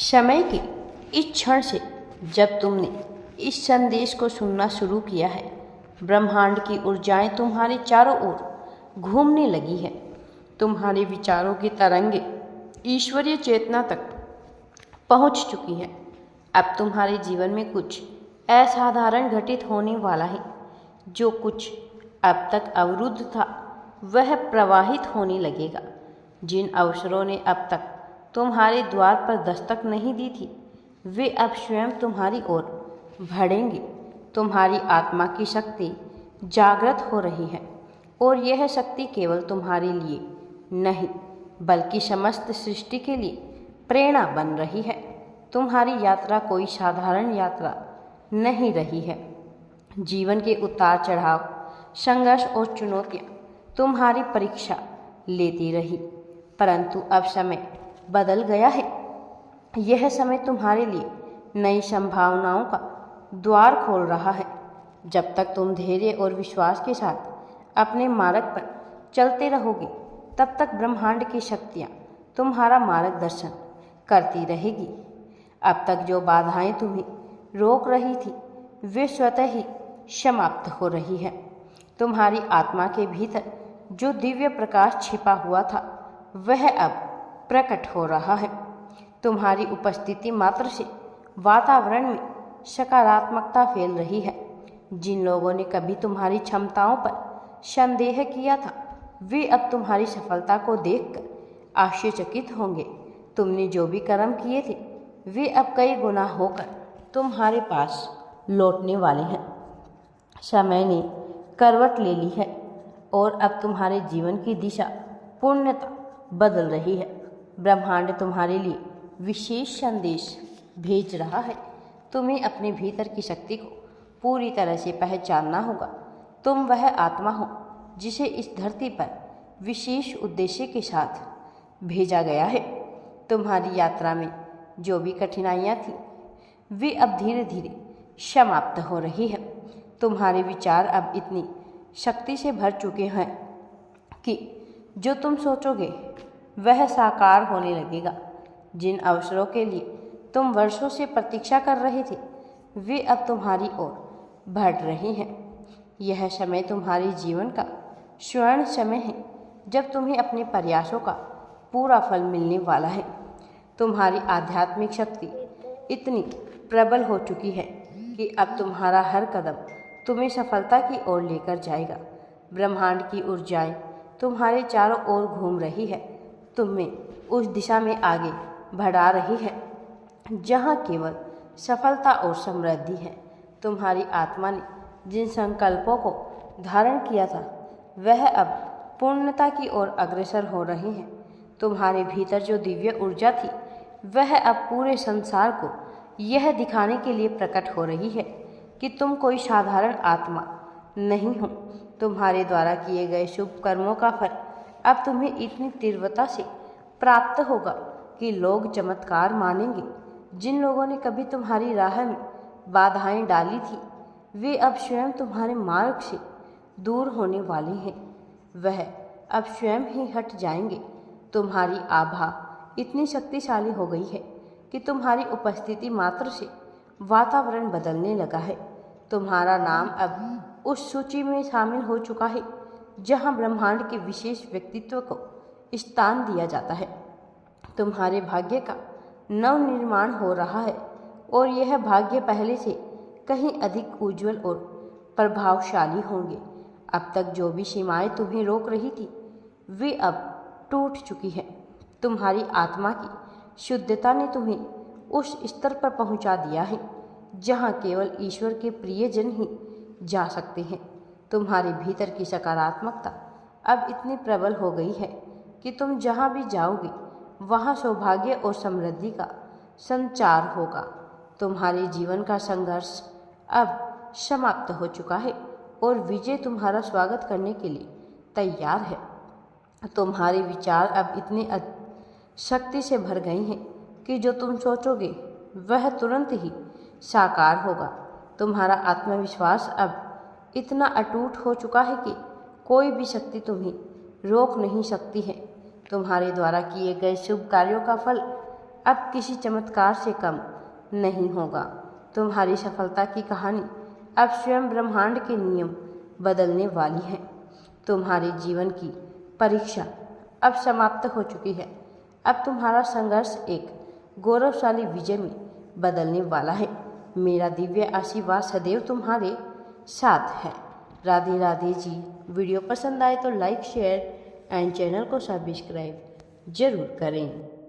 समय के इस क्षण से जब तुमने इस संदेश को सुनना शुरू किया है, ब्रह्मांड की ऊर्जाएं तुम्हारे चारों ओर घूमने लगी है। तुम्हारे विचारों की तरंगे ईश्वरीय चेतना तक पहुंच चुकी है। अब तुम्हारे जीवन में कुछ असाधारण घटित होने वाला है। जो कुछ अब तक अवरुद्ध था वह प्रवाहित होने लगेगा। जिन अवसरों ने अब तक तुम्हारे द्वार पर दस्तक नहीं दी थी, वे अब स्वयं तुम्हारी ओर बढ़ेंगे। तुम्हारी आत्मा की शक्ति जागृत हो रही है और यह शक्ति केवल तुम्हारे लिए नहीं बल्कि समस्त सृष्टि के लिए प्रेरणा बन रही है। तुम्हारी यात्रा कोई साधारण यात्रा नहीं रही है। जीवन के उतार चढ़ाव, संघर्ष और चुनौतियां तुम्हारी परीक्षा लेती रही, परंतु अब समय बदल गया है। यह समय तुम्हारे लिए नई संभावनाओं का द्वार खोल रहा है। जब तक तुम धैर्य और विश्वास के साथ अपने मार्ग पर चलते रहोगे, तब तक ब्रह्मांड की शक्तियाँ तुम्हारा मार्गदर्शन करती रहेगी। अब तक जो बाधाएं तुम्हें रोक रही थी, वे स्वतः ही समाप्त हो रही है। तुम्हारी आत्मा के भीतर जो दिव्य प्रकाश छिपा हुआ था, वह अब प्रकट हो रहा है। तुम्हारी उपस्थिति मात्र से वातावरण में सकारात्मकता फैल रही है। जिन लोगों ने कभी तुम्हारी क्षमताओं पर संदेह किया था, वे अब तुम्हारी सफलता को देखकर आश्चर्यचकित होंगे। तुमने जो भी कर्म किए थे, वे अब कई गुना होकर तुम्हारे पास लौटने वाले हैं। समय ने करवट ले ली है और अब तुम्हारे जीवन की दिशा पूर्णतः बदल रही है। ब्रह्मांड तुम्हारे लिए विशेष संदेश भेज रहा है। तुम्हें अपने भीतर की शक्ति को पूरी तरह से पहचानना होगा। तुम वह आत्मा हो जिसे इस धरती पर विशेष उद्देश्य के साथ भेजा गया है। तुम्हारी यात्रा में जो भी कठिनाइयाँ थीं, वे अब धीरे धीरे समाप्त हो रही है। तुम्हारे विचार अब इतनी शक्ति से भर चुके हैं कि जो तुम सोचोगे वह साकार होने लगेगा। जिन अवसरों के लिए तुम वर्षों से प्रतीक्षा कर रहे थे, वे अब तुम्हारी ओर बढ़ रहे हैं। यह समय तुम्हारे जीवन का स्वर्ण समय है, जब तुम्हें अपने प्रयासों का पूरा फल मिलने वाला है। तुम्हारी आध्यात्मिक शक्ति इतनी प्रबल हो चुकी है कि अब तुम्हारा हर कदम तुम्हें सफलता की ओर लेकर जाएगा। ब्रह्मांड की ऊर्जाएं तुम्हारे चारों ओर घूम रही है, तुम्हें उस दिशा में आगे बढ़ा रही है जहाँ केवल सफलता और समृद्धि है। तुम्हारी आत्मा ने जिन संकल्पों को धारण किया था, वह अब पूर्णता की ओर अग्रसर हो रही है। तुम्हारे भीतर जो दिव्य ऊर्जा थी, वह अब पूरे संसार को यह दिखाने के लिए प्रकट हो रही है कि तुम कोई साधारण आत्मा नहीं हो। तुम्हारे द्वारा किए गए शुभ कर्मों का फल अब तुम्हें इतनी तीव्रता से प्राप्त होगा कि लोग चमत्कार मानेंगे। जिन लोगों ने कभी तुम्हारी राह में बाधाएं डाली थी, वे अब स्वयं तुम्हारे मार्ग से दूर होने वाले हैं। वह अब स्वयं ही हट जाएंगे। तुम्हारी आभा इतनी शक्तिशाली हो गई है कि तुम्हारी उपस्थिति मात्र से वातावरण बदलने लगा है। तुम्हारा नाम अब उस सूची में शामिल हो चुका है जहां ब्रह्मांड के विशेष व्यक्तित्व को स्थान दिया जाता है। तुम्हारे भाग्य का नव निर्माण हो रहा है और यह भाग्य पहले से कहीं अधिक उज्जवल और प्रभावशाली होंगे। अब तक जो भी सीमाएं तुम्हें रोक रही थी, वे अब टूट चुकी है। तुम्हारी आत्मा की शुद्धता ने तुम्हें उस स्तर पर पहुंचा दिया है जहां केवल ईश्वर के प्रियजन ही जा सकते हैं। तुम्हारे भीतर की सकारात्मकता अब इतनी प्रबल हो गई है कि तुम जहां भी जाओगे, वहां सौभाग्य और समृद्धि का संचार होगा। तुम्हारे जीवन का संघर्ष अब समाप्त हो चुका है और विजय तुम्हारा स्वागत करने के लिए तैयार है। तुम्हारे विचार अब इतने शक्ति से भर गए हैं कि जो तुम सोचोगे वह तुरंत ही साकार होगा। तुम्हारा आत्मविश्वास अब इतना अटूट हो चुका है कि कोई भी शक्ति तुम्हें रोक नहीं सकती है। तुम्हारे द्वारा किए गए शुभ कार्यों का फल अब किसी चमत्कार से कम नहीं होगा। तुम्हारी सफलता की कहानी अब स्वयं ब्रह्मांड के नियम बदलने वाली है। तुम्हारे जीवन की परीक्षा अब समाप्त हो चुकी है। अब तुम्हारा संघर्ष एक गौरवशाली विजय में बदलने वाला है। मेरा दिव्य आशीर्वाद सदैव तुम्हारे साथ है। राधे राधे जी। वीडियो पसंद आए तो लाइक शेयर एंड चैनल को सब्सक्राइब जरूर करें।